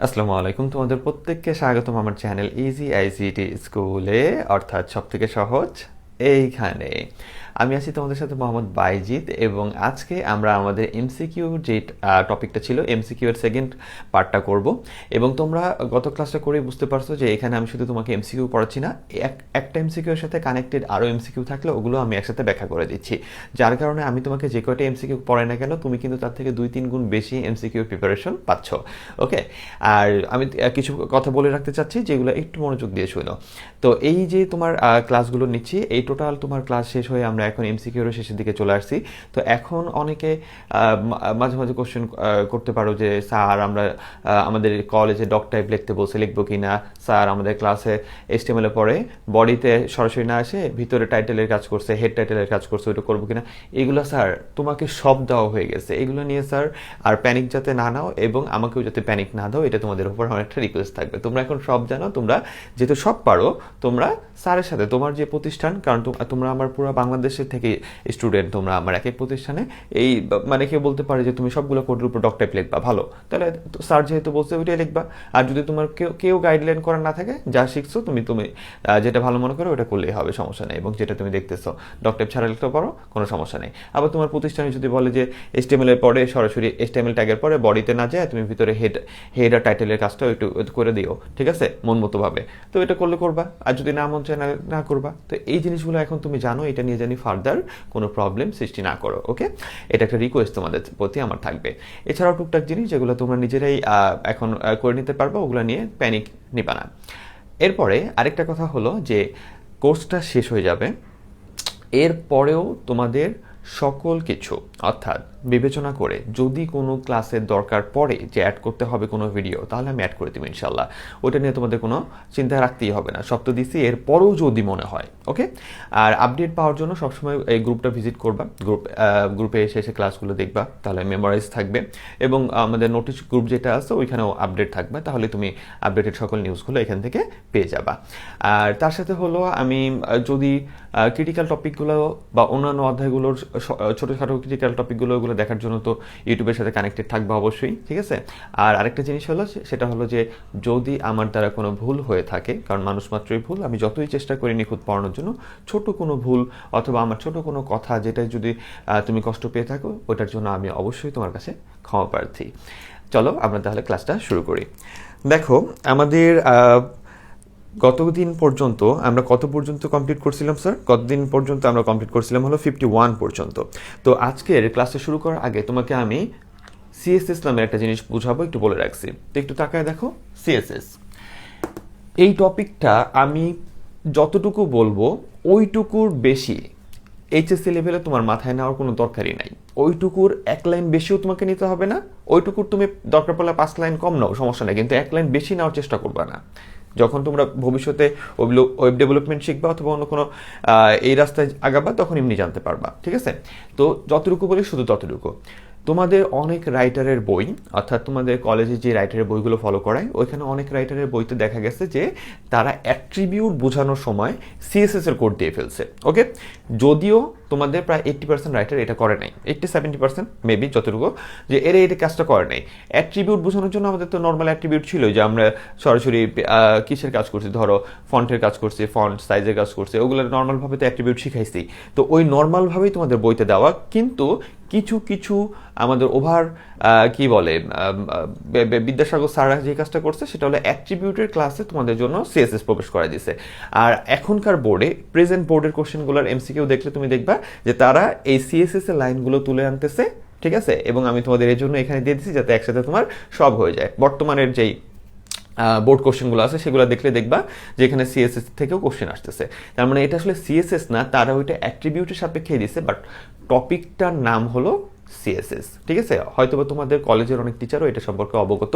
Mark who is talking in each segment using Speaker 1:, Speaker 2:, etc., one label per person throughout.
Speaker 1: আসসালামু আলাইকুম, তোমাদের প্রত্যেককে স্বাগতম আমার চ্যানেল ইজি আইসিটি স্কুলে, অর্থাৎ সব থেকে সহজ এইখানে। আমি আছি তোমাদের সাথে মোহাম্মদ বাইজিৎ, এবং আজকে আমরা আমাদের এমসিকিউ যে টপিকটা ছিল এমসিকিউ এর সেকেন্ড পার্টটা করব। এবং তোমরা গত ক্লাসটা করে বুঝতে পারছো যে এখানে আমি শুধু তোমাকে এমসিকিউ পড়াচ্ছি না, একটা এমসিকিউ এর সাথে কানেক্টেড আরও এমসিকিউ থাকলে ওগুলো আমি একসাথে ব্যাখ্যা করে দিচ্ছি, যার কারণে আমি তোমাকে যে কয়টা এমসিকিউ পড়াই না কেন তুমি কিন্তু তার থেকে 2-3 গুণ বেশি এমসিকিউ প্রিপারেশন পাচ্ছ। ওকে, আর আমি কিছু কথা বলে রাখতে চাচ্ছি যেগুলো একটু মনোযোগ দিয়ে শুনো। তো এই যে তোমার ক্লাসগুলো নিচ্ছি, এই টোটাল তোমার ক্লাস শেষ হয়ে আমরা এখন এমসিকিউর শেষের দিকে চলে আসছি। তো এখন অনেকে মাঝে মাঝে কোশ্চেন করতে পারো যে স্যার আমরা আমাদের কলেজে ডক টাইপ লিখতে বলছে, লিখবো কি না? স্যার আমাদের ক্লাসে এইচটিএমএল পরে বডিতে সরাসরি না আসে ভিতরে টাইটেলের কাজ করছে, হেড টাইটেলের কাজ করছে, ওইটা করবো কিনা? এগুলো স্যার তোমাকে সব দেওয়া হয়ে গেছে, এগুলো নিয়ে স্যার আর প্যানিক যাতে না নাও এবং আমাকেও যাতে প্যানিক না দাও, এটা তোমাদের উপর আমার একটা রিকোয়েস্ট থাকবে। তোমরা এখন সব জানো, তোমরা যেহেতু সব পারো, তোমরা স্যারের সাথে তোমার যে প্রতিষ্ঠান, কারণ তোমরা আমার পুরো বাংলাদেশের থেকে স্টুডেন্ট, তোমরা আমার এক এক প্রতিষ্ঠানে এই মানে কেউ বলতে পারে যে তুমি সবগুলো কোডের উপর ডক টাইপ লিখবা, ভালো, তাহলে স্যার যেহেতু বলছে ওইটাই লিখবা। আর যদি তোমার কেউ গাইডলাইন করা না থাকে, যা শিখছো তুমি তুমি যেটা ভালো মনে করো ওটা করলেই হবে, সমস্যা নেই। এবং যেটা তুমি দেখতেছো ডক টাইপ ছাড়া লিখতে পারো, কোনো সমস্যা নেই। আবার তোমার প্রতিষ্ঠানে যদি বলে যে এইচটিএমএল এর পরে সরাসরি এইচটিএমএল ট্যাগের পরে বডিতে না যায়, তুমি ভিতরে হেড আর টাইটেলের কাজটা একটু করে দিও, ঠিক আছে, মন মতো ভাবে। তো এটা করলে করবা, আর যদি না মন চায় না করবা। তো এই জিনিসগুলো এখন তুমি জানো, এটা নিয়ে জানি ফার্দার কোনো প্রবলেম সৃষ্টি না করো। ওকে, এটা একটা রিকোয়েস্ট তোমাদের প্রতি আমার থাকবে। এছাড়াও টুকটাক জিনিস যেগুলো তোমরা নিজেরাই এখন করে নিতে পারবা, ওগুলো নিয়ে প্যানিক নিবা না। এরপরে আরেকটা কথা হলো যে কোর্সটা শেষ হয়ে যাবে, এরপরেও তোমাদের সকল কিছু অর্থাৎ বিবেচনা করে যদি কোনো ক্লাসের দরকার পড়ে যে অ্যাড করতে হবে কোনো ভিডিও, তাহলে আমি অ্যাড করে দেবো ইনশাল্লাহ। ওটা নিয়ে তোমাদের কোনো চিন্তা রাখতেই হবে না, সব তো দিছি, এরপরেও যদি মনে হয়। ওকে, আর আপডেট পাওয়ার জন্য সবসময় এই গ্রুপটা ভিজিট করবা, গ্রুপে এসে ক্লাসগুলো দেখবা, তাহলে মেমোরাইজ থাকবে। এবং আমাদের নোটিশ গ্রুপ যেটা আছে ওইখানেও আপডেট থাকবে, তাহলে তুমি আপডেটেড সকল নিউজগুলো এখান থেকে পেয়ে যাবা। আর তার সাথে হলো আমি যদি ক্রিটিক্যাল টপিকগুলো বা অন্যান্য অধ্যায়গুলোর ছোটোখাটো ক্রিটিক্যাল টপিকগুলো ওগুলো দেখার জন্য তো ইউটিউবের সাথে কানেক্টেড থাকবে অবশ্যই, ঠিক আছে। আর আরেকটা জিনিস হলো, সেটা হলো যে যদি আমার দ্বারা কোনো ভুল হয়ে থাকে, কারণ মানুষ মাত্রই ভুল, আমি যতই চেষ্টা করি নিখুঁত পড়ানোর জন্য, ছোট কোনো ভুল অথবা আমার ছোট কোনো কথা যেটাই যদি তুমি কষ্ট পেয়ে থাকো, ওটার জন্য আমি অবশ্যই তোমার কাছে ক্ষমা প্রার্থী। চলো আমরা তাহলে ক্লাসটা শুরু করি। দেখো আমাদের গতদিন পর্যন্ত আমরা কত পর্যন্ত কমপ্লিট করছিলাম স্যার? গতদিন পর্যন্ত আমরা কমপ্লিট করছিলাম হলো 51 পর্যন্ত। তো আজকের ক্লাসে শুরু করার আগে তোমাকে আমি সিএসএস নামের একটা জিনিস বুঝাবো, একটু বলে রাখছি, তো একটু তাকায় দেখো। সিএসএস এই টপিকটা আমি যতটুকু বলবো ওইটুকুর বেশি এইচএসসি লেভেলে তোমার মাথায় নেওয়ার কোনো দরকারই নাই। ওইটুকুর এক লাইন বেশিও তোমাকে নিতে হবে না, ওইটুকুর তুমি দরকার পড়লে 5 লাইন কম নাও, সমস্যা নেই, কিন্তু এক লাইন বেশি নেওয়ার চেষ্টা করবা না। যখন তোমরা ভবিষ্যতে ওয়েব ডেভেলপমেন্ট শিখবা অথবা অন্য কোনো এই রাস্তায় আগাবা, তখন এমনি জানতে পারবা, ঠিক আছে। তো যতটুকু বলি শুধু ততটুকু। তোমাদের অনেক রাইটারের বই, অর্থাৎ তোমাদের কলেজে যে রাইটারের বইগুলো ফলো করায়, ওইখানে অনেক রাইটারের বইতে দেখা গেছে যে তারা অ্যাট্রিবিউট বোঝানোর সময় সিএসএস এর কোড দিয়ে ফেলছে। ওকে, যদিও তোমাদের প্রায় 80% রাইটার এটা করে নাই, 80-70% মেবি যতটুকু, যে এটা কাজটা করে নাই। অ্যাট্রিবিউট বোঝানোর জন্য আমাদের তো নর্মাল অ্যাট্রিবিউট ছিল, যে আমরা সরাসরি কিসের কাজ করছি, ধরো ফন্টের কাজ করছি, ফন্ট সাইজের কাজ করছি, ওগুলো নর্মালভাবে তো অ্যাট্রিবিউট শিখাইছি। তো ওই নর্মালভাবেই তোমাদের বইতে দেওয়া, কিন্তু কিছু কিছু আমাদের ওভার কি বলে বিদ্যাসাগর স্যাররা যে কাজটা করছে সেটা হলো অ্যাট্রিবিউটের ক্লাসে তোমাদের জন্য সিএসএস প্রবেশ করা দিছে। আর এখনকার বোর্ডে, প্রেজেন্ট বোর্ডের কোশ্চেনগুলোর এমসিকিউ দেখলে তুমি দেখবা যে তারা এই সিএসএস এর লাইনগুলো তুলে আনতেছে, ঠিক আছে। এবং আমি তোমাদের এই জন্য এখানে দিয়ে দিচ্ছি যাতে একসাথে তোমার সব হয়ে যায়। বর্তমানের যেই বোর্ড কোশ্চেনগুলো আছে সেগুলো দেখলে দেখবা যে এখানে সিএসএস থেকেও কোশ্চেন আসতেছে। তার মানে এটা আসলে সিএসএস না, তারা ওইটা অ্যাট্রিবিউটের সাপেক্ষে দিছে, বাট টপিকটার নাম হলো সিএসএস, ঠিক আছে। হয়তোবা তোমাদের কলেজের অনেক টিচারও এটা সম্পর্কে অবগত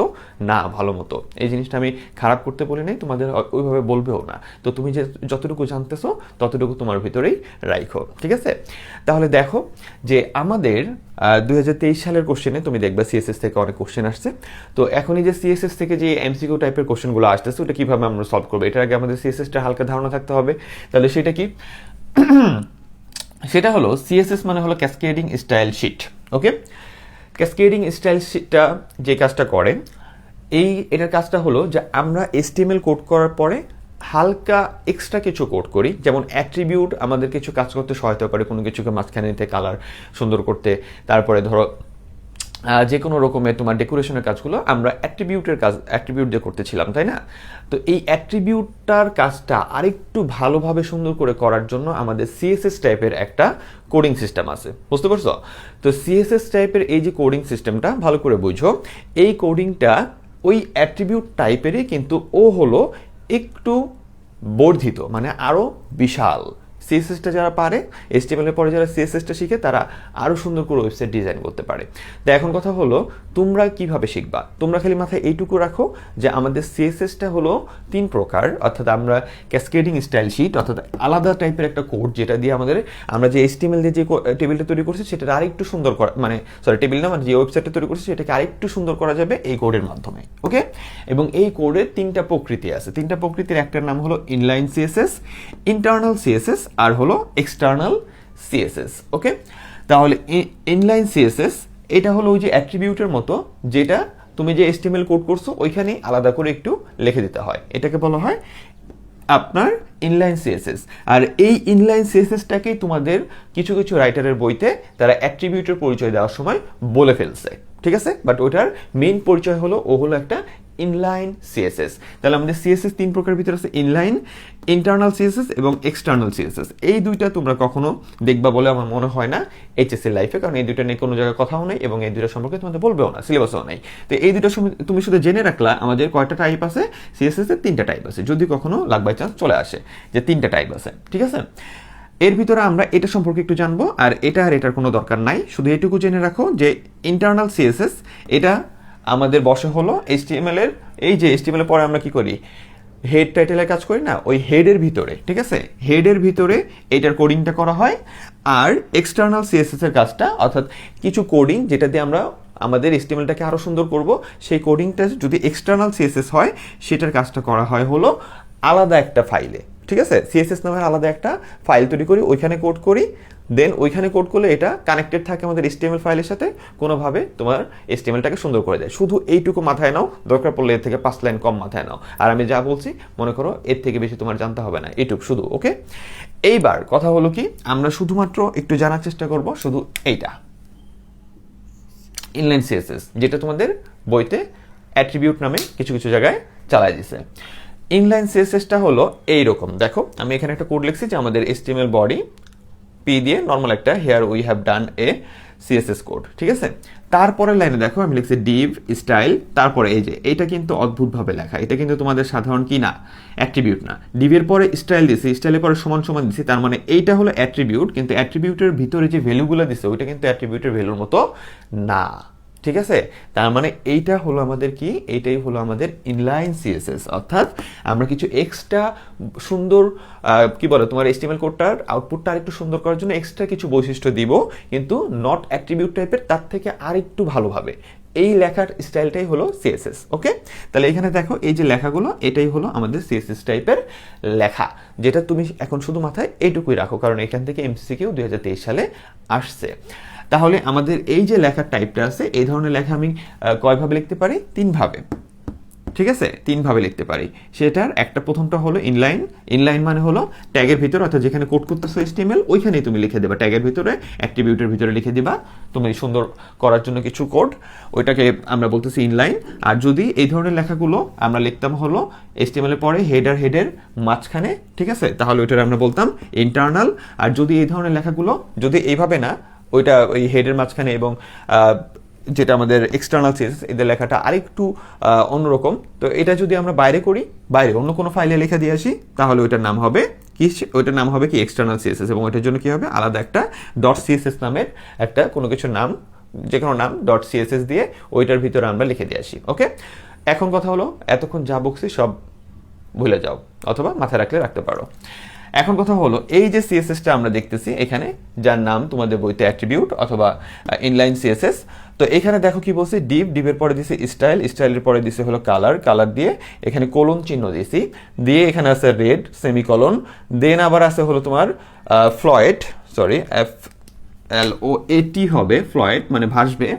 Speaker 1: না ভালো মতো, এই জিনিসটা আমি খারাপ করতে বলি নাই, তোমাদের ওইভাবে বলবেও না। তো তুমি যে যতটুকু জানতেছো ততটুকু তোমার ভিতরেই রাখো, ঠিক আছে। তাহলে দেখো যে আমাদের 2023 সালের কোশ্চেনে তুমি দেখবে সিএসএস থেকে অনেক কোশ্চেন আসছে। তো এখনই যে সিএসএস থেকে যে এমসিকিউ টাইপের কোশ্চেনগুলো আসতেছে, ওটা কিভাবে আমরা সলভ করবো, এটার আগে আমাদের সিএসএসটা হালকা ধারণা থাকতে হবে। তাহলে সেটা কি? সেটা হলো সিএসএস মানে হলো ক্যাসকেডিং স্টাইল শিট। ওকে, ক্যাসকেডিং স্টাইল শিটটা যে কাজটা করে, এটার কাজটা হলো যে আমরা HTML কোড করার পরে হালকা এক্সট্রা কিছু কোড করি, যেমন অ্যাট্রিবিউট আমাদের কিছু কাজ করতে সহায়তা করে, কোনো কিছুকে মাঝখানে নিতে, কালার সুন্দর করতে। তারপরে ধরো যে কোনো রকমের তোমার ডেকোরেশনের কাজগুলো আমরা অ্যাট্রিবিউট দিয়ে করতেছিলাম, তাই না? তো এই অ্যাট্রিবিউটটার কাজটা আরেকটু ভালোভাবে সুন্দর করে করার জন্য আমাদের CSS টাইপের একটা কোডিং সিস্টেম আছে, বুঝতে পারছো? তো CSS টাইপের এই যে কোডিং সিস্টেমটা ভালো করে বুঝো, এই কোডিংটা ওই অ্যাট্রিবিউট টাইপেরই, কিন্তু ও হলো একটু বর্ধিত, মানে আরও বিশাল। CSSটা যারা পারে, HTML এর পরে যারা CSSটা শিখে, তারা আরও সুন্দর করে ওয়েবসাইট ডিজাইন করতে পারে। তো এখন কথা হলো তোমরা কিভাবে শিখবা। তোমরা খালি মাথায় এইটুকু রাখো যে আমাদের CSSটা হলো 3 প্রকার, অর্থাৎ আমরা ক্যাসকেডিং স্টাইল শিট, অর্থাৎ আলাদা টাইপের একটা কোড, যেটা দিয়ে আমরা যে HTML দিয়ে যে টেবিলটা তৈরি করছি সেটা আরেকটু সুন্দর করা, মানে টেবিল না, মানে যে ওয়েবসাইটটা তৈরি করছি সেটাকে আরেকটু সুন্দর করা যাবে এই কোডের মাধ্যমে। ওকে, এবং এই কোডের 3টা প্রকৃতি আছে। 3টা প্রকৃতির একটার নাম হলো ইনলাইন CSS, ইন্টারনাল CSS, আর হলো এক্সটার্নাল CSS। ওকে, তাহলে ইনলাইন CSS এটা হলো ওই যে অ্যাট্রিবিউটের মতো, যেটা তুমি যে HTML কোড করছো ওইখানে আলাদা করে একটু লিখে দিতে হয়, এটাকে বলা হয় আপনার ইনলাইন CSS। আর এই ইনলাইন CSSটাকেই তোমাদের কিছু কিছু রাইটারের বইতে তারা অ্যাট্রিবিউটের পরিচয় দেওয়ার সময় বলে ফেলছে, ঠিক আছে? বাট ওটার মেইন পরিচয় হলো ও হলো একটা ইনলাইন CSS। তাহলে আমাদের CSS 3 প্রকারের ভিতরে আছে ইনলাইন, ইন্টারনাল CSS এবং এক্সটার্নাল CSS। এই দুইটা তোমরা কখনো দেখবা বলে আমার মনে হয় না HSC লাইফে, কারণ এই দুইটা নিয়ে কোনো জায়গায় কথাও নেই এবং এই দুইটা সম্পর্কে তোমাদের বলবেও না, সিলেবাসও নেই। তো এই দুইটা তুমি শুধু জেনে রাখলা আমাদের কয়টা টাইপ আছে, CSS এর 3টা টাইপ আছে, যদি কখনো লাক বাই চান্স চলে আসে যে 3টা টাইপ আছে, ঠিক আছে? এর ভিতরে আমরা এটা সম্পর্কে একটু জানবো, আর এটার কোনো দরকার নাই, শুধু এটুকু জেনে রাখো যে ইন্টারনাল CSS এটা আমাদের বসে হলো HTML এর, এই যে HTML এর পরে আমরা কি করি, হেড টাইটেলের কাজ করি না, ওই হেডের ভিতরে, ঠিক আছে? হেডের ভিতরে এটার কোডিংটা করা হয়। আর এক্সটার্নাল CSS এর কাজটা, অর্থাৎ কিছু কোডিং যেটা দিয়ে আমরা আমাদের HTMLটাকে আরো সুন্দর করব, সেই কোডিংটা যদি এক্সটার্নাল CSS হয়, সেটার কাজটা করা হয় হলো আলাদা একটা ফাইলে, ঠিক আছে? CSS নামের আলাদা একটা ফাইল তৈরি করি, ওইখানে কোড করি, দেন ওইখানে কোড করলে এটা কানেক্টেড থাকে আমাদের HTML ফাইলের সাথে, কোনোভাবে তোমার HTMLটাকে সুন্দর করে দেয়। শুধু এইটুকু মাথায় নাও, দরকার পড়লে এর থেকে 5 লাইন কম মাথায় নাও, আর আমি যা বলছি মনে করো এর থেকে বেশি তোমার জানতে হবে না, এইটুকু শুধু। ওকে, এইবার কথা হলো কি, আমরা শুধুমাত্র একটু জানার চেষ্টা করব শুধু এইটা ইনলাইন CSS, যেটা তোমাদের বইতে অ্যাট্রিবিউট নামে কিছু কিছু জায়গায় চালায় দিছে। ইনলাইন CSSটা হলো এইরকম, দেখো আমি এখানে একটা কোড লিখছি যে আমাদের HTML বডি P দিয়ে নর্মাল একটা here we have done A CSS code, ঠিক আছে? তারপরের লাইনে দেখো আমি লিখছি ডিভ স্টাইল, তারপরে এই যে এইটা কিন্তু অদ্ভুতভাবে লেখা, এটা কিন্তু তোমাদের সাধারণ কি না, অ্যাট্রিবিউট না। ডিভের পরে স্টাইল দিছি, স্টাইলের পরে সমান সমান দিছি, তার মানে এইটা হলো অ্যাট্রিবিউট, কিন্তু অ্যাট্রিবিউটের ভিতরে যে ভ্যালুগুলো দিছে ওইটা কিন্তু অ্যাট্রিবিউটের ভ্যালুর মতো না, ঠিক আছে? তার মানে এইটা হলো আমাদের কি, এইটাই হলো আমাদের ইনলাইন CSS, অর্থাৎ আমরা কিছু এক্সট্রা সুন্দর কি বলে তোমার HTML কোডটার আউটপুটটা আরেকটু সুন্দর করার জন্য এক্সট্রা কিছু বৈশিষ্ট্য দিব, কিন্তু নট অ্যাট্রিবিউট টাইপের, তার থেকে আরেকটু ভালোভাবে। এই লেখার স্টাইলটাই হলো CSS। ওকে, তাহলে এখানে দেখো এই যে লেখাগুলো, এটাই হলো আমাদের CSS টাইপের লেখা, যেটা তুমি এখন শুধু মাথায় এইটুকুই রাখো, কারণ এখান থেকে MCQ 2023 সালে আসছে। তাহলে আমাদের এই যে লেখার টাইপটা আছে, এই ধরনের লেখা আমি কয়ভাবে লিখতে পারি? 3 ভাবে, ঠিক আছে? 3 ভাবে লিখতে পারি। সেটার একটা প্রথমটা হলো ইনলাইন। ইনলাইন মানে হলো ট্যাগের ভিতরে, অর্থাৎ যেখানে কোড করতেছো HTML ওইখানেই তুমি লিখে দেবা, ট্যাগের ভিতরে, অ্যাট্রিবিউটের ভিতরে লিখে দিবা তুমি সুন্দর করার জন্য কিছু কোড, ওইটাকে আমরা বলতেছি ইনলাইন। আর যদি এই ধরনের লেখাগুলো আমরা লিখতাম হলো HTML এর পরে হেডের মাঝখানে, ঠিক আছে, তাহলে ওইটার আমরা বলতাম ইন্টারনাল। আর যদি এই ধরনের লেখাগুলো যদি এইভাবে না, ওইটা ওই হেডের মাঝখানে এবং যেটা আমাদের এক্সটার্নাল CSS, এদের লেখাটা আরেকটু অন্যরকম, তো এটা যদি আমরা বাইরে করি, বাইরে অন্য কোনো ফাইলে লেখা দিয়ে আসি, তাহলে ওইটার নাম হবে কি, ওইটার নাম হবে কি এক্সটার্নাল CSS, এবং ওইটার জন্য কি হবে, আলাদা একটা .css নামের একটা কোনো কিছুর নাম, যে কোনো নাম .css দিয়ে ওইটার ভিতরে আমরা লিখে দিয়ে আসি। ওকে, এখন কথা হলো এতক্ষণ যা বকছি সব ভুলে যাও, অথবা মাথায় রাখলে রাখতে পারো। এখন কথা হলো এই যে CSSটা আমরা দেখতেছি এখানে, যার নাম তোমাদের বইতে অ্যাট্রিবিউট অথবা ইনলাইন CSS, তো এখানে দেখো কি বলছে, ডিভের পরে দিছে স্টাইল, স্টাইলের পরে দিছে হলো কালার দিয়ে এখানে কোলন চিহ্ন দিছি, দিয়ে এখানে আছে রেড সেমিকোলন, দেন আবার আছে হলো তোমার FLOAT, সরি FLOAT হবে, ফ্লয়েট মানে ভাসবে,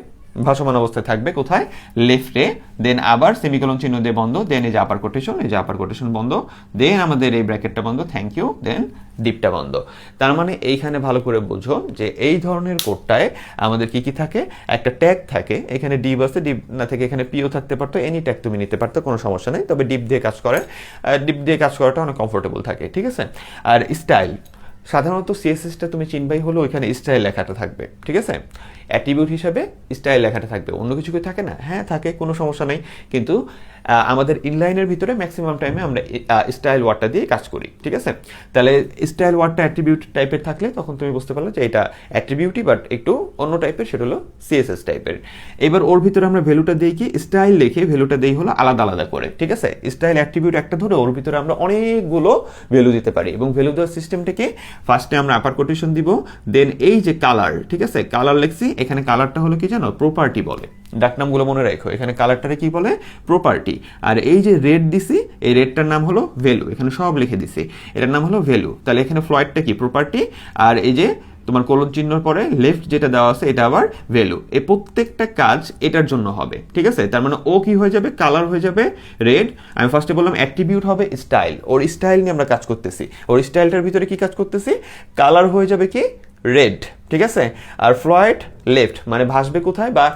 Speaker 1: ভাসমান অবস্থায় থাকবে কোথায়, লেফটে, দেন আবার সেমিকোলন চিহ্ন দিয়ে বন্ধ, দেন এই যে আপার কোটেশন, এই যে আপার কোটেশন বন্ধ, দেন আমাদের এই ব্র্যাকেটটা বন্ধ, থ্যাংক ইউ, দেন ডিপটা বন্ধ। তার মানে এইখানে ভালো করে বুঝো যে এই ধরনের কোডটায় আমাদের কি কি থাকে, একটা ট্যাগ থাকে, এখানে ডিপ আছে, ডিপ না থেকে এখানে পিও থাকতে পারতো, এনি ট্যাগ তুমি নিতে পারতো, কোনো সমস্যা নেই, তবে ডিপ দিয়ে কাজ করে, ডিপ দিয়ে কাজ করাটা অনেক কমফোর্টেবল থাকে, ঠিক আছে। আর স্টাইল, সাধারণত সিএসএসটা তুমি চিনবাই হলো ওইখানে স্টাইল লেখাটা থাকবে, ঠিক আছে। অ্যাট্রিবিউট হিসাবে স্টাইল লেখাটা থাকবে, অন্য কিছু কি থাকে না, হ্যাঁ থাকে, কোনো সমস্যা নেই, কিন্তু আমাদের ইনলাইনের ভিতরে ম্যাক্সিমাম টাইমে আমরা স্টাইল ওয়ার্ডটা দিয়ে কাজ করি, ঠিক আছে। তাহলে স্টাইল ওয়ার্ডটা অ্যাট্রিবিউট টাইপের থাকলে তখন তুমি বুঝতে পারলে যে এটা অ্যাট্রিবিউটই, বাট একটু অন্য টাইপের, সেটা হলো সিএসএস টাইপের। এবার ওর ভিতরে আমরা ভ্যালুটা দিই কি, স্টাইল লিখে ভ্যালুটা দিই হলো আলাদা আলাদা করে, ঠিক আছে। স্টাইল অ্যাট্রিবিউট একটা ধরে ওর ভিতরে আমরা অনেকগুলো ভ্যালু দিতে পারি, এবং ভ্যালু দেওয়ার সিস্টেমটাকে ফার্স্টে আমরা আপার কোটেশন দিব, দেন এই যে কালার, ঠিক আছে, কালার লিখছি, এখানে কালারটা হলো কি জানো, প্রপার্টি বলে, ডাকনামগুলো মনে রাখো, এখানে কালারটারে কি বলে, প্রপার্টি। আর এই যে রেড দিছি, এই রেডটার নাম হলো ভ্যালু, এখানে সব লিখে দিছি, এটার নাম হলো ভ্যালু। তাহলে এখানে ফ্লয়েডটা কি, প্রপার্টি, আর এই যে তোমার কোলন চিহ্ন পরে লেফট যেটা দেওয়া আছে এটা আবার ভ্যালু। এই প্রত্যেকটা কাজ এটার জন্য হবে, ঠিক আছে। তার মানে ও কি হয়ে যাবে, কালার হয়ে যাবে রেড। আমি ফার্স্টে বললাম অ্যাট্রিবিউট হবে স্টাইল, ওর স্টাইল নিয়ে আমরা কাজ করতেছি, ওর স্টাইলটার ভিতরে কি কাজ করতেছি, কালার হয়ে যাবে কি রেড, ঠিক আছে। আর ফ্লয়েড লেফট, মানে ভাসবে কোথায়, বা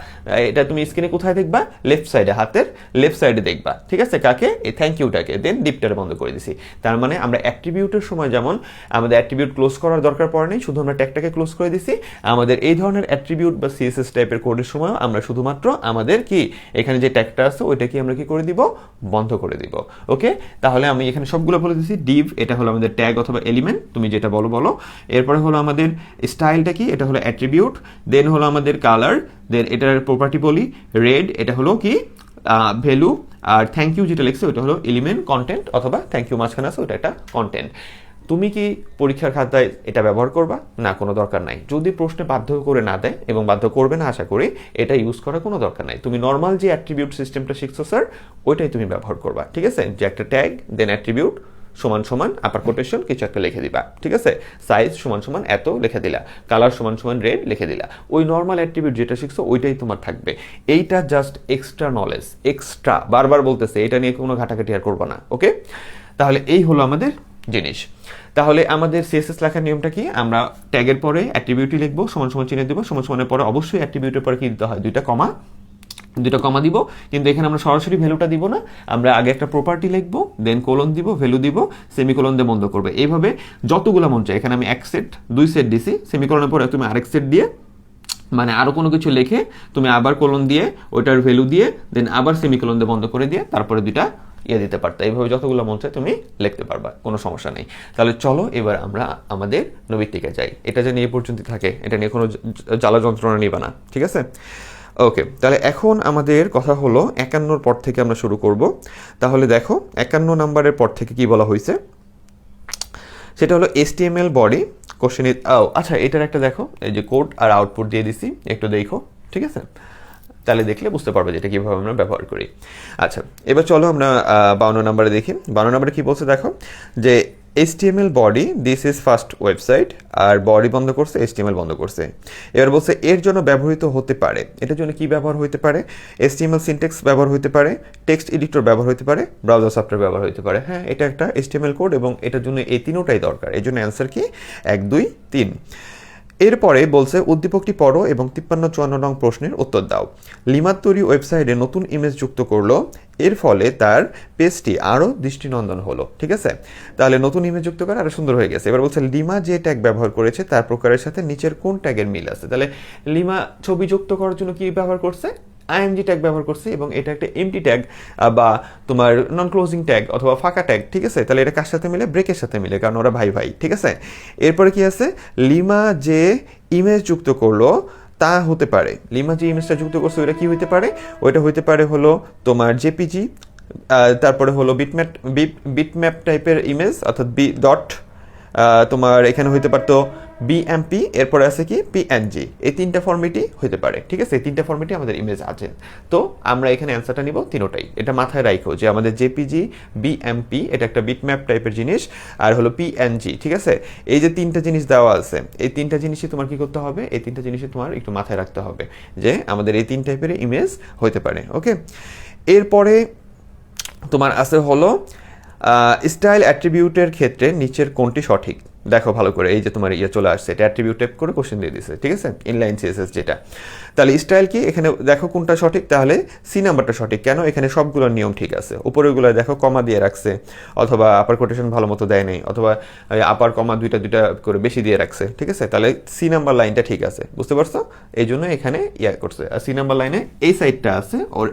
Speaker 1: এটা তুমি স্ক্রিনে কোথায় দেখবা, লেফট সাইডে, হাতের লেফট সাইডে দেখবা, ঠিক আছে, কাকে, এই থ্যাংক ইউটাকে, দেন ডিপটারে বন্ধ করে দিছি। তার মানে আমরা অ্যাট্রিবিউটের সময় যেমন আমাদের অ্যাট্রিবিউট ক্লোজ করার দরকার পড়ে নেই, শুধু আমরা ট্যাগটাকে ক্লোজ করে দিছি, আমাদের এই ধরনের অ্যাট্রিবিউট বা সিএসএস টাইপের কোডের সময় আমরা শুধুমাত্র আমাদের কি এখানে যে ট্যাগটা আছে ওইটা কি আমরা কি করে দিব, বন্ধ করে দিব। ওকে, তাহলে আমি এখানে সবগুলো বলে দিছি। ডিভ এটা হলো আমাদের ট্যাগ অথবা এলিমেন্ট, তুমি যেটা বলো বলো। এরপরে হলো আমাদের স্টাইলটা কি, এটা হলো অ্যাট্রিবিউট, দেন হলো আমাদের কালার, দেন এটার প্রপার্টি বলি রেড, এটা হলো কি ভ্যালু, আর থ্যাংক ইউ যেটা লিখছে ওটা হলো এলিমেন্ট, কন্টেন্ট, অথবা থ্যাংক ইউ মাঝখানে আছে ওটা একটা কন্টেন্ট। তুমি কি পরীক্ষার খাতায় এটা ব্যবহার করবা না, কোনো দরকার নাই। যদি প্রশ্নে বাধ্য করে না দেয়, এবং বাধ্য করবে না আশা করি, এটা ইউজ করার কোনো দরকার নাই। তুমি নর্মাল যে অ্যাট্রিবিউট সিস্টেমটা শিখছো স্যার, ওইটাই তুমি ব্যবহার করবা, ঠিক আছে। যে একটা ট্যাগ, দেন অ্যাট্রিবিউট সমান সমান আপার কোটেশন কিছু একটা লিখে দিবা, ঠিক আছে। সাইজ সমান সমান এত লিখে দিলা, কালার সমান সমান রেড লিখে দিলা। ওই নর্মাল অ্যাট্রিবিউট যেটা শিখছো ওইটাই তোমার থাকবে। এইটা জাস্ট এক্সট্রা নলেজ, এক্সট্রা, বারবার বলতেছে, এটা নিয়ে কোনো ঘাটাঘাটি আর করবা না। ওকে, তাহলে এই হলো আমাদের জিনিস। তাহলে আমাদের সিএসএস লেখার নিয়মটা কি, আমরা ট্যাগের পরে অ্যাট্রিবিউটই লিখবো, সমান সমান চিহ্ন দিব, সমান সমানের পরে অবশ্যই অ্যাট্রিবিউটের পরে কি দিতে হয়, দুইটা কমা দিব। কিন্তু এখানে আমরা সরাসরি ভ্যালুটা দিব না, আমরা আগে একটা প্রপার্টি লিখবো, দেন কোলন দিব, ভ্যালু দিব, সেমিকোলন দিয়ে বন্ধ করবে। এইভাবে যতগুলো মন চায়, এখানে আমি এক সেট, দুই সেট দিছি, সেমিকোলনের পরে তুমি আরেক সেট দিয়ে, মানে আরো কোনো কিছু লিখে তুমি আবার কোলন দিয়ে ওইটার ভ্যালু দিয়ে, দেন আবার সেমিকোলন দিয়ে বন্ধ করে দিয়ে তারপরে দুইটা দিতে পারতা। এইভাবে যতগুলো মন চায় তুমি লিখতে পারবা, কোনো সমস্যা নেই। তাহলে চলো এবার আমরা আমাদের নবীটিকে যাই। এটা জানি এই পর্যন্ত থাকে, এটা নিয়ে কোনো জ্বালা যন্ত্রণা নিবা না, ঠিক আছে। ওকে, তাহলে এখন আমাদের কথা হলো 51 পর থেকে আমরা শুরু করব। তাহলে দেখো 51 নাম্বারের পর থেকে কি বলা হয়েছে, সেটা হলো HTML বডি কোশ্চেন। আচ্ছা, এটার একটা দেখো, এই যে কোড আর আউটপুট দিয়ে দিছি, একটু দেখো, ঠিক আছে। তাহলে দেখলে বুঝতে পারবে যেটা কীভাবে আমরা ব্যবহার করি। আচ্ছা, এবার চলো আমরা 52 নাম্বারে দেখি। 52 নাম্বারে কী বলছে দেখো, যে HTML body this is first website, আর বডি বন্ধ করছে, HTML বন্ধ করছে। এবার বলছে এর জন্য ব্যবহৃত হতে পারে, এটার জন্য কি ব্যবহার হতে পারে, HTML সিনট্যাক্স ব্যবহার হতে পারে, টেক্সট এডিটর ব্যবহার হতে পারে, ব্রাউজার সফটওয়্যার ব্যবহার হতে পারে। হ্যাঁ, এটা একটা HTML কোড এবং এটার জন্য এই তিনোটাই দরকার। এর জন্য অ্যান্সার কি 1, 2, 3। এরপরে বলছে উদ্দীপকটি পড়ো এবং 53-54 নং প্রশ্নের উত্তর দাও। লিমার তৈরি ওয়েবসাইটে নতুন ইমেজ যুক্ত করলো, এর ফলে তার পেজটি আরও দৃষ্টিনন্দন হলো, ঠিক আছে। তাহলে নতুন ইমেজ যুক্ত করে আরও সুন্দর হয়ে গেছে। এবার বলছে লিমা যে ট্যাগ ব্যবহার করেছে তার প্রকারের সাথে নিচের কোন ট্যাগের মিল আছে। তাহলে লিমা ছবি যুক্ত করার জন্য কি ব্যবহার করছে, IMG ট্যাগ ব্যবহার করছি, এবং এটা একটা এমটি ট্যাগ বা তোমার নন ক্লোজিং ট্যাগ অথবা ফাঁকা ট্যাগ, ঠিক আছে। তাহলে এটা কার সাথে মিলে, ব্রেকের সাথে মিলে, কারণ ওরা ভাই ভাই, ঠিক আছে। এরপরে কি আছে, লিমা যে ইমেজ যুক্ত করলো তা হতে পারে, লিমা যে ইমেজটা যুক্ত করছে ওইটা কি হইতে পারে, ওইটা হইতে পারে হলো তোমার জেপিজি, তারপরে হলো বিটম্যাপ টাইপের ইমেজ, অর্থাৎ তোমার এখানে হইতে পারতো বিএমপি, এরপরে আছে কি পিএনজি, এই তিনটা ফরম্যাটই হতে পারে। ঠিক আছে, এই তিনটা ফরম্যাটই আমাদের ইমেজ আছে। তো আমরা এখানে অ্যান্সারটা নিব তিনোটাই। এটা মাথায় রাখো যে আমাদের জেপিজি, বিএমপি এটা একটা বিটম্যাপ টাইপের জিনিস, আর হলো পিএনজি। ঠিক আছে, এই যে তিনটা জিনিস দেওয়া আছে, এই তিনটা জিনিসই তোমার কি করতে হবে, এই তিনটা জিনিসই তোমার একটু মাথায় রাখতে হবে যে আমাদের এই তিন টাইপের ইমেজ হতে পারে। ওকে, এরপরে তোমার আছে হলো স্টাইল অ্যাট্রিবিউটের ক্ষেত্রে নিচের কোনটি সঠিক। দেখো ভালো করে, এই যে তোমার চলে আসছে, এটা অ্যাট্রিবিউট টাইপ করে কোশ্চেন দিয়ে দিছে। ঠিক আছে, ইনলাইন সিএসএস যেটা। তাহলে স্টাইল কি, এখানে দেখো কোনটা সঠিক, তাহলে সি নাম্বারটা সঠিক। কেন, এখানে সবগুলোর নিয়ম ঠিক আছে। উপরেগুলো দেখো কমা দিয়ে রাখছে, অথবা আপার কোটেশন ভালো মতো দেয় নাই, অথবা আপার কমা দুইটা করে বেশি দিয়ে রাখছে। ঠিক আছে, তাহলে সি নাম্বার লাইনটা ঠিক আছে, বুঝতে পারছো? এই জন্য এখানে করছে। আর সি নাম্বার লাইনে এই সাইডটা আছে, ওর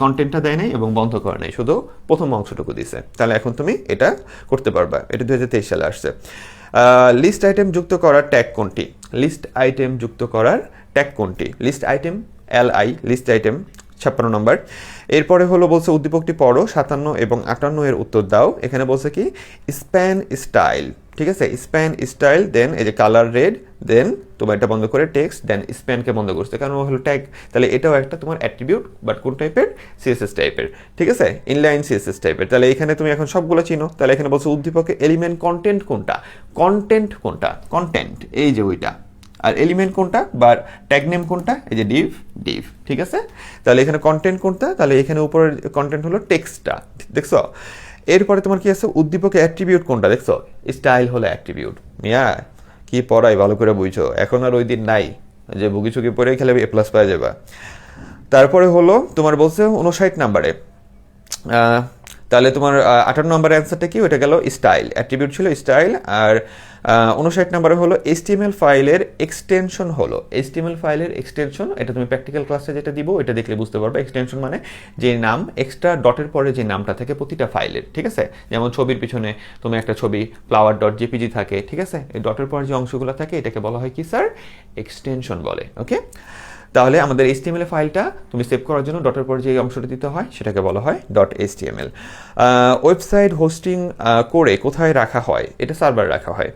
Speaker 1: কন্টেন্টটা দেয় নাই এবং বন্ধ করে নাই, শুধু প্রথম অংশটুকু দিছে। তাহলে এখন তুমি এটা করতে পারবা। এটা 2023 সালে আসছে। লিস্ট আইটেম যুক্ত করার ট্যাগ কোনটি? লিস্ট আইটেম যুক্ত করার ট্যাগ কোনটি? List item, LI, list item 56 নম্বর। এরপরে হলো বলছে উদ্দীপকটি পড়ো, 57 এবং 58 এর উত্তর দাও। এখানে বলছে কি স্প্যান স্টাইল। ঠিক আছে, স্প্যান স্টাইল, দেন এই যে কালার রেড, দেন তোমার এটা বন্ধ করে টেক্সট, দেন স্প্যানকে বন্ধ করছে কারণ ও হলো ট্যাগ। তাহলে এটাও একটা তোমার অ্যাট্রিবিউট, বাট কোন টাইপের? সিএসএস টাইপের। ঠিক আছে, ইনলাইন সিএসএস টাইপের। তাহলে এখানে তুমি এখন সবগুলো চিনো। তাহলে এখানে বলছে উদ্দীপকে এলিমেন্ট কন্টেন্ট কোনটা? কন্টেন্ট কোনটা? কন্টেন্ট এই যে ওইটা। আর এলিমেন্ট কোনটা বা ট্যাগ নেম কোনটা? এই যে ডিভ। ঠিক আছে, তাহলে এখানে কন্টেন্ট কোনটা? তাহলে এখানে উপরের কন্টেন্ট হলো টেক্সটটা। দেখছো? এরপরে তোমার কি আছে, উদ্দীপকে অ্যাট্রিবিউট কোনটা? দেখছো, স্টাইল হলো অ্যাট্রিবিউট। মিয়া কি পড়াই ভালো করে বুঝছো, এখন আর ওই দিন নাই যে বুকি চুকি পড়ে খেলে A+ পাওয়া যাবে। তারপরে হলো তোমার বলছে 59 নাম্বারে, তাহলে তোমার 58 নম্বরের অ্যান্সারটা কি? ওইটা গেল স্টাইল, অ্যাট্রিবিউট ছিল স্টাইল। আর 59 নম্বরে হলো HTML ফাইলের এক্সটেনশন হলো, HTML ফাইলের এক্সটেনশন। এটা তুমি প্র্যাকটিক্যাল ক্লাসে যেটা দিব এটা দেখলে বুঝতে পারবে। এক্সটেনশন মানে যে নাম এক্সট্রা ডটের পরে যে নামটা থাকে প্রতিটা ফাইলের। ঠিক আছে, যেমন ছবির পিছনে তুমি একটা ছবি flower.jpg থাকে। ঠিক আছে, এই ডটের পরে যে অংশগুলো থাকে এটাকে বলা হয় কি স্যার? এক্সটেনশন বলে। ওকে, তাহলে আমাদের HTML ফাইলটা তুমি সেভ করার জন্য ডটের পর যে অংশটা দিতে হয় সেটাকে বলা হয় .html। ওয়েবসাইট হোস্টিং করে কোথায় রাখা হয়? এটা সার্ভার রাখা হয়।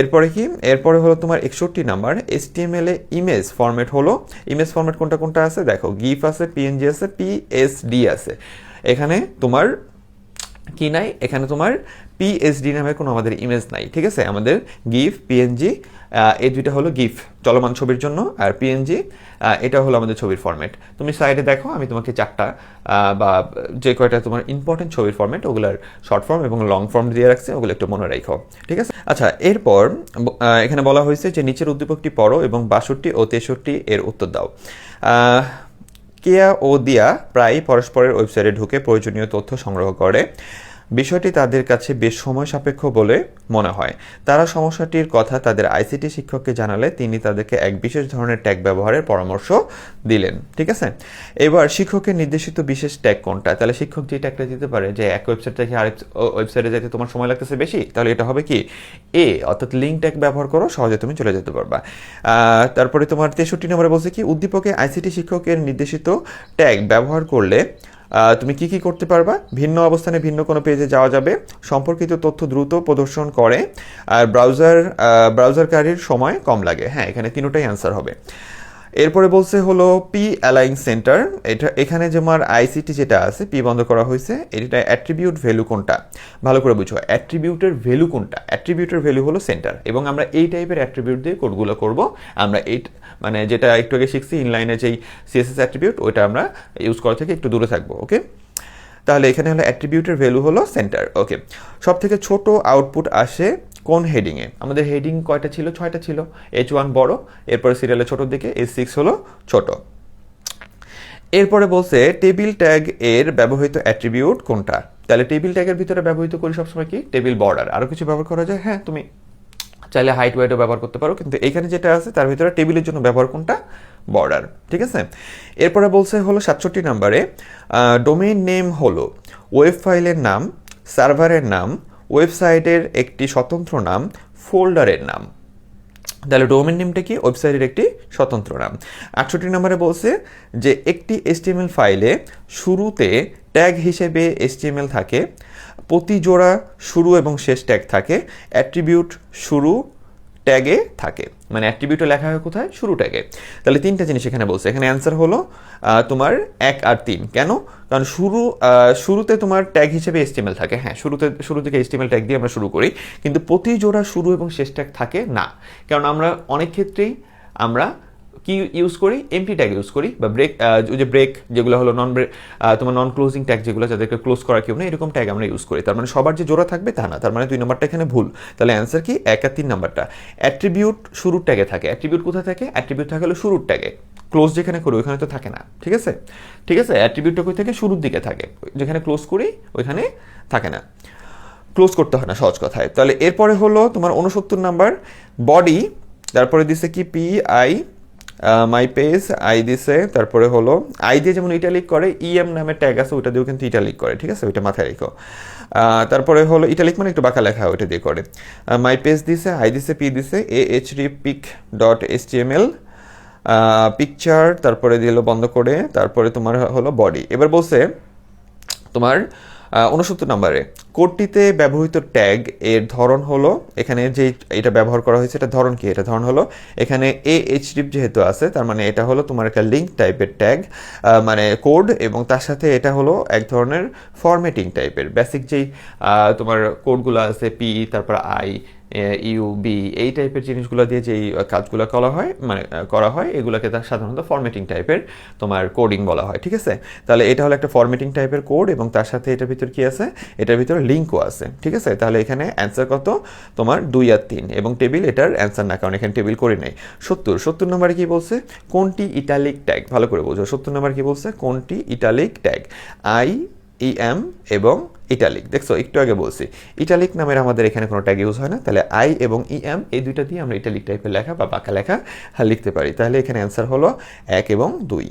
Speaker 1: এরপরে কি? এরপরে হলো তোমার 61 নাম্বার, HTML এ ইমেজ ফরম্যাট হলো, ইমেজ ফরম্যাট কোনটা কোনটা আছে দেখো, গিফ আছে, PNG আছে, PSD আছে। এখানে তোমার কি নাই? এখানে তোমার PSD নামে কোনো আমাদের ইমেজ নাই। ঠিক আছে, আমাদের গিফ, পিএনজি, এই দুইটা হলো গিফ চলমান ছবির জন্য, আর পিএনজি এটা হলো আমাদের ছবির ফরম্যাট। তুমি সাইডে দেখো, আমি তোমাকে 4টা বা যে কয়টা তোমার ইম্পর্টেন্ট ছবির ফরম্যাট ওগুলোর শর্ট ফর্ম এবং লং ফর্ম দিয়ে রাখছে, ওগুলো একটু মনে রাখো। ঠিক আছে, আচ্ছা এরপর এখানে বলা হয়েছে যে নিচের উদ্দীপকটি পড়ো এবং 62 ও 63 এর উত্তর দাও। কেয়া ও দিয়া প্রায় পরস্পরের ওয়েবসাইটে ঢুকে প্রয়োজনীয় তথ্য সংগ্রহ করে। বিষয়টি তাদের কাছে বেশ সময় সাপেক্ষ বলে মনে হয়। তারা সমস্যাটির কথা তাদের আইসিটি শিক্ষককে জানালে তিনি তাদেরকে এক বিশেষ ধরনের ট্যাগ ব্যবহারের পরামর্শ দিলেন। ঠিক আছে, এবার শিক্ষকের নির্দেশিত বিশেষ ট্যাগ কোনটা? তাহলে শিক্ষক যে ট্যাগটা দিতে পারে যে এক ওয়েবসাইট থেকে আরেক ওয়েবসাইটে যেতে তোমার সময় লাগতেছে বেশি, তাহলে এটা হবে কি অর্থাৎ লিঙ্ক ট্যাগ ব্যবহার করো, সহজে তুমি চলে যেতে পারবা। তারপরে তোমার 63 নম্বরে বলছে কি উদ্দীপকে আইসিটি শিক্ষকের নির্দেশিত ট্যাগ ব্যবহার করলে তুমি কি কি করতে পারবা? ভিন্ন অবস্থানে ভিন্ন কোনো পেজে যাওয়া যাবে, সম্পর্কিত তথ্য দ্রুত প্রদর্শন করে, আর ব্রাউজারকারীর সময় কম লাগে। হ্যাঁ, এখানে তিনটাই অ্যান্সার হবে। এরপরে বলছে হলো পি অ্যালাইন সেন্টার। এখানে যে আমার আইসিটি যেটা আছে পি বন্ধ করা হয়েছে, এটা অ্যাট্রিবিউট ভ্যালু কোনটা? ভালো করে বুঝো, অ্যাট্রিবিউটের ভ্যালু কোনটা? অ্যাট্রিবিউটের ভ্যালু হলো সেন্টার, এবং আমরা এই টাইপের অ্যাট্রিবিউট দিয়ে কোডগুলো করব। আমরা এই মানে যেটা একটু আগে শিখছি ইনলাইনে যেই সিএসএস অ্যাট্রিবিউট, ওইটা আমরা ইউজ করা থেকে একটু দূরে থাকবো। ওকে, তাহলে এখানে হলো অ্যাট্রিবিউটের ভ্যালু হলো সেন্টার। ওকে, সব থেকে ছোট আউটপুট আসে কোন হেডিংয়ে? আমাদের হেডিং কয়টা ছিল? 6টা ছিল। H1 বড়, এরপরে সিরিয়ালের ছোটোর দিকে H6 হলো ছোট। এরপরে বলছে টেবিল ট্যাগ এর ব্যবহৃত অ্যাট্রিবিউট কোনটা? তাহলে টেবিল ট্যাগের ভিতরে ব্যবহৃত করি সবসময় কি? Table border. আরও কিছু ব্যবহার করা যায়, হ্যাঁ তুমি চাইলে হাইট ওয়েটও ব্যবহার করতে পারো, কিন্তু এখানে যেটা আছে তার ভিতরে টেবিলের জন্য ব্যবহার কোনটা? বর্ডার। ঠিক আছে, এরপরে বলছে হলো 67 নম্বরে ডোমেইন নেম হলো ওয়েব ফাইলের নাম, সার্ভারের নাম, ওয়েবসাইটের একটি স্বতন্ত্র নাম, ফোল্ডারের নাম। তাহলে ডোমেইন নেমটা কি? ওয়েবসাইটের একটি স্বতন্ত্র নাম। 68 নম্বরে বলছে যে একটি HTML ফাইলে শুরুতে ট্যাগ হিসেবে HTML থাকে, প্রতি জোড়া শুরু এবং শেষ ট্যাগ থাকে, অ্যাট্রিবিউট শুরু ট্যাগে থাকে, মানে অ্যাট্রিবিউটে লেখা হয় কোথায়, শুরু ট্যাগে। তাহলে তিনটা জিনিস এখানে বলছে, এখানে অ্যান্সার হলো তোমার 1 আর 3। কেন? কারণ শুরুতে তোমার ট্যাগ হিসেবে HTML থাকে। হ্যাঁ, শুরু থেকে HTML ট্যাগ দিয়ে আমরা শুরু করি, কিন্তু প্রতি জোড়া শুরু এবং শেষ ট্যাগ থাকে না। কারণ আমরা অনেক ক্ষেত্রেই আমরা কি ইউজ করি, এমটি ট্যাগ ইউজ করি, বা ব্রেক, যে ব্রেক যেগুলো হলো তোমার নন ক্লোজিং ট্যাগ, যেগুলো যাদেরকে ক্লোজ করা কেউ নেই, এরকম ট্যাগ আমরা ইউজ করি। তার মানে সবার যে জোড়া থাকবে তা না, তার মানে 2 নম্বরটা এখানে ভুল। তাহলে অ্যান্সার কি, 1 আর 3 নম্বরটা। অ্যাট্রিবিউট শুরুর ট্যাগে থাকে। অ্যাট্রিবিউট কোথায় থাকে? অ্যাট্রিবিউট থাকে হলো শুরুর ট্যাগে। ক্লোজ যেখানে করি ওইখানে তো থাকে না, ঠিক আছে? ঠিক আছে, অ্যাট্রিবিউটটা কই থেকে, শুরুর দিকে থাকে। যেখানে ক্লোজ করি ওইখানে থাকে না, ক্লোজ করতে হয় না, সহজ কথায়। তাহলে এরপরে হলো তোমার 69 নাম্বার, বডি। তারপরে দিছে কি, PI মাই পেজ, আই দিছে। তারপরে হলো আই দিয়ে যেমন ইটালিক করে, EM নামের ট্যাগ আছে, ওইটা দিয়েও কিন্তু ইটালিক করে, ঠিক আছে? ওইটা মাথায় রেখো। তারপরে হলো ইটালিক মানে একটু বাঁকা লেখা, ওইটা দিয়ে করে। মাই পেজ দিছে, আই দিছে, পি দিছে, ahrepic.html, পিকচার, তারপরে দিল বন্ধ করে, তারপরে তোমার হলো বডি। এবার বলছে তোমার 69 নম্বরে, কোডটিতে ব্যবহৃত ট্যাগ এর ধরন হলো, এখানে যে এটা ব্যবহার করা হয়েছে এটা ধরন কি, এটা ধরন হলো এখানে ahref যেহেতু আছে, তার মানে এটা হলো তোমার একটা লিঙ্ক টাইপের ট্যাগ, মানে কোড, এবং তার সাথে এটা হলো এক ধরনের ফরম্যাটিং টাইপের। বেসিক যেই তোমার কোডগুলো আছে, পি, তারপর আই, ইউবি, এই টাইপের জিনিসগুলো দিয়ে যেই কাজগুলো করা হয় এগুলোকে তার সাধারণত ফরম্যাটিং টাইপের তোমার কোডিং বলা হয়, ঠিক আছে? তাহলে এটা হলো একটা ফরম্যাটিং টাইপের কোড, এবং তার সাথে এটার ভিতর কি আছে, এটার ভিতর লিঙ্কও আছে, ঠিক আছে? তাহলে এখানে অ্যান্সার কত, তোমার 2 আর 3, এবং টেবিল এটার অ্যান্সার না, কারণ এখানে টেবিল করে নেই। 70 নম্বরে কি বলছে, কোনটি ইটালিক ট্যাগ, ভালো করে বোঝো। 70 নম্বর কি বলছে, কোনটি ইটালিক ট্যাগ, IEM এবং ইটালিক। দেখছো, একটু আগে বলছি ইটালিক নামের আমাদের এখানে কোনো ট্যাগ ইউজ হয় না, তাহলে আই এবং EM এই দুইটা দিয়ে আমরা ইটালিক টাইপের লেখা বা বাঁকা লেখা লিখতে পারি। তাহলে এখানে অ্যান্সার হলো 1 এবং 2।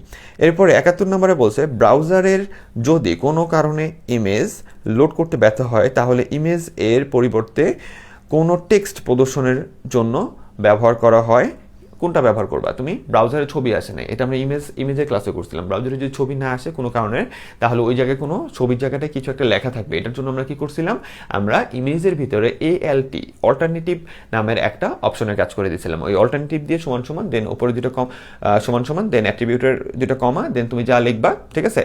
Speaker 1: এরপরে 71 নম্বরে বলছে, ব্রাউজারের যদি কোনো কারণে ইমেজ লোড করতে ব্যর্থ হয়, তাহলে ইমেজ এর পরিবর্তে কোনো টেক্সট প্রদর্শনের জন্য ব্যবহার করা হয়। কোনটা ব্যবহার করবা তুমি? ব্রাউজারে ছবি আসে না, এটা আমরা ইমেজের ক্লাসে করছিলাম। ব্রাউজারে যদি ছবি না আসে কোনো কারণে, তাহলে ওই জায়গায় কোনো ছবির জায়গাটায় কিছু একটা লেখা থাকবে। এটার জন্য আমরা কি করছিলাম, আমরা ইমেজের ভিতরে ALT অল্টারনেটিভ নামের একটা অপশনের কাজ করে দিয়েছিলাম। ওই অল্টারনেটিভ দিয়ে সমান সমান, দেন উপরে দুটো সমান সমান, দেন অ্যাট্রিবিউটের দুটো কমা, দেন তুমি যা লিখবা, ঠিক আছে?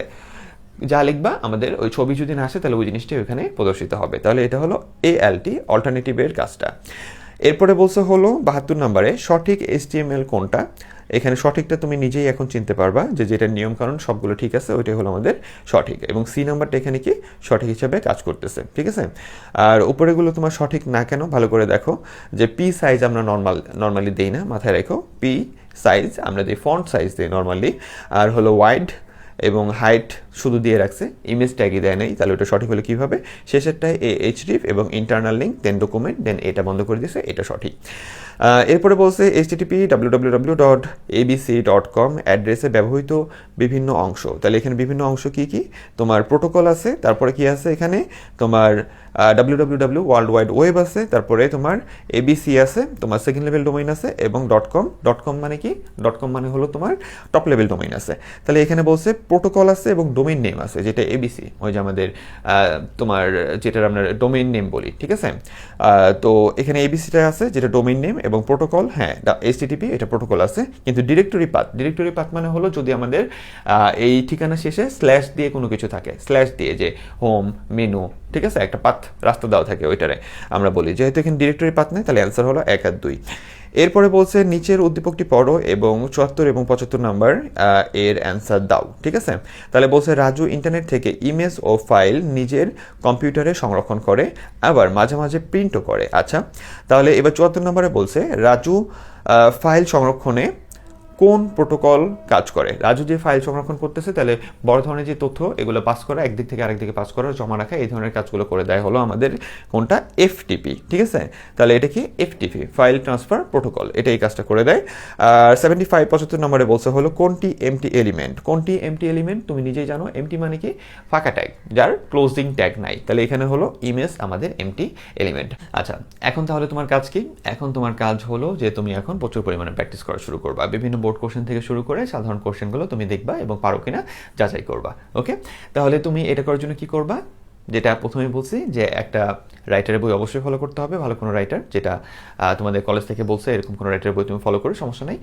Speaker 1: যা লিখবা আমাদের ওই ছবি যদি না আসে, তাহলে ওই জিনিসটা ওইখানে প্রদর্শিত হবে। তাহলে এটা হলো ALT অল্টারনেটিভের কাজটা। এরপরে বলছে হলো 72 নম্বরে, সঠিক HTML কোনটা। এখানে সঠিকটা তুমি নিজেই এখন চিনতে পারবা, যে যেটা নিয়ম কারণ সবগুলো ঠিক আছে, ওইটাই হলো আমাদের সঠিক, এবং সি নাম্বারটা এখানে কি সঠিক হিসাবে কাজ করতেছে, ঠিক আছে? আর উপরেগুলো তোমার সঠিক না কেন ভালো করে দেখো, যে পি সাইজ আমরা নর্মালি দেই না, মাথায় রেখো। পি সাইজ আমরা দিই, ফন্ট সাইজ দিই নর্মালি, আর হলো ওয়াইড এবং হাইট শুধু দিয়ে রাখছে, ইমেজ ট্যাগই দেয় নাই। তাহলে ওটা সঠিক হলে কী হবে, শেষেরটায় ahref এবং ইন্টারনাল লিঙ্ক, দেন ডকুমেন্ট, দেন এটা বন্ধ করে দিয়েছে, এটা সঠিক। এরপরে বলছে http://www.abc.com অ্যাড্রেসে ব্যবহৃত বিভিন্ন অংশ। তাহলে এখানে বিভিন্ন অংশ কি কি, তোমার প্রোটোকল আছে, তারপরে কি আছে এখানে তোমার www ওয়ার্ল্ড ওয়াইড ওয়েব আছে, তারপরে তোমার ABC আছে, তোমার সেকেন্ড লেভেল ডোমেইন আছে, এবং .com মানে কি, .com মানে হলো তোমার টপ লেভেল ডোমেইন আছে। তাহলে এখানে বলছে প্রোটোকল আছে এবং ডোমেইন নেম আছে, যেটা ABC, ওই যে আমাদের তোমার যেটার আমরা ডোমেইন নেম বলি, ঠিক আছে? তো এখানে ABCটা আছে, যেটা ডোমেইন নেম, এবং প্রোটোকল, হ্যাঁ HTTP এটা প্রোটোকল আছে, কিন্তু ডিরেক্টরি পাথ মানে হলো যদি আমাদের এই ঠিকানা শেষে স্ল্যাশ দিয়ে কোনো কিছু থাকে, স্ল্যাশ দিয়ে যে হোম, মেনু, ঠিক আছে, একটা পাথ রাস্তা দেওয়া থাকে, ওইটারে আমরা বলি। যেহেতু এখানে ডিরেক্টরি পাথ নেই, তাহলে অ্যান্সার হলো 1 আর 2। এরপরে বলছে নিচের উদ্দীপকটি পড়ো এবং 74 এবং 75 নাম্বার এর অ্যান্সার দাও, ঠিক আছে? তাহলে বলছে রাজু ইন্টারনেট থেকে ইমেজ ও ফাইল নিজের কম্পিউটারে সংরক্ষণ করে, আবার মাঝে মাঝে প্রিন্টও করে। আচ্ছা, তাহলে এবার 74 নম্বরে বলছে রাজু ফাইল সংরক্ষণে কোন প্রোটোকল কাজ করে। রাজু যে ফাইল সংরক্ষণ করতেছে, তাহলে বড় ধরনের যে তথ্য এগুলো পাস করা, একদিক থেকে আরেকদিকে পাস করা, জমা রাখা, এই ধরনের কাজগুলো করে দেয় হলো আমাদের কোনটা, FTP, ঠিক আছে? তাহলে এটা কি FTP, ফাইল ট্রান্সফার প্রোটোকল, এটা এই কাজটা করে দেয়। আর 75 নম্বরে বলছে হলো কোনটি এমটি এলিমেন্ট। কোনটি এমটি এলিমেন্ট তুমি নিজেই জানো, এমটি মানে কি, ফাঁকা ট্যাগ, যার ক্লোজিং ট্যাগ নাই। তাহলে এখানে হলো ইমেজ আমাদের এমটি এলিমেন্ট। আচ্ছা, এখন তাহলে তোমার কাজ কি? এখন তোমার কাজ হলো যে তুমি এখন প্রচুর পরিমাণে প্র্যাকটিস করা শুরু করবা, বিভিন্ন বোর্ড কোশ্চেন থেকে শুরু করে সাধারণ কোশ্চেনগুলো তুমি দেখবা এবং পারো কিনা যাচাই করবা। ওকে, তাহলে তুমি এটা করার জন্য কি করবা, যেটা প্রথমেই বলছি যে একটা রাইটারের বই অবশ্যই ফলো করতে হবে, ভালো কোনো রাইটার, যেটা তোমাদের কলেজ থেকে বলছে এরকম কোনো রাইটারের বই তুমি ফলো করো, সমস্যা নেই।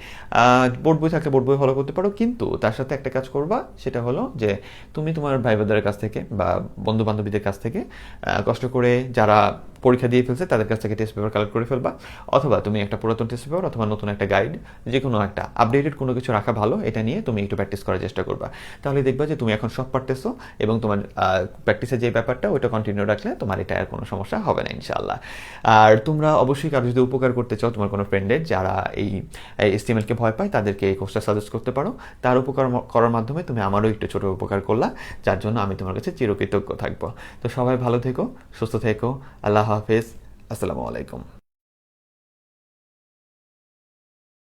Speaker 1: বোর্ড বই থাকলে বোর্ড বই ফলো করতে পারো, কিন্তু তার সাথে একটা কাজ করবা, সেটা হলো যে তুমি তোমার ভাই বোনদের কাছ থেকে বা বন্ধু বান্ধবীদের কাছ থেকে কষ্ট করে যারা পরীক্ষা দিয়ে ফেলছে তাদের কাছ থেকে টেস্ট পেপার কালেক্ট করে ফেলবা, অথবা তুমি একটা পুরাতন টেস্ট পেপার অথবা নতুন একটা গাইড, যে কোনো একটা আপডেটেড কোনো কিছু রাখা ভালো, এটা নিয়ে তুমি একটু প্র্যাকটিস করার চেষ্টা করবা। তাহলে দেখবা যে তুমি এখন সব পারতেছো, এবং তোমার প্র্যাকটিসের যে ব্যাপারটা ওইটা কন্টিনিউ রাখলে তোমার এটা আর কোনো সমস্যা হবে না ইনশাআল্লাহ। আর তোমরা অবশ্যই কারো যদি উপকার করতে চাও, তোমার কোনো ফ্রেন্ডের যারা এই এসটিএমএলকে ভয় পায়, তাদেরকে এই কোর্সটা সাজেস্ট করতে পারো। তার উপকার করার মাধ্যমে তুমি আমারও একটু ছোটো উপকার করলা, যার জন্য আমি তোমার কাছে চিরকৃতজ্ঞ থাকবো। তো সবাই ভালো থেকো, সুস্থ থেকো, আল্লাহ হাফেজ, আসসালামু আলাইকুম।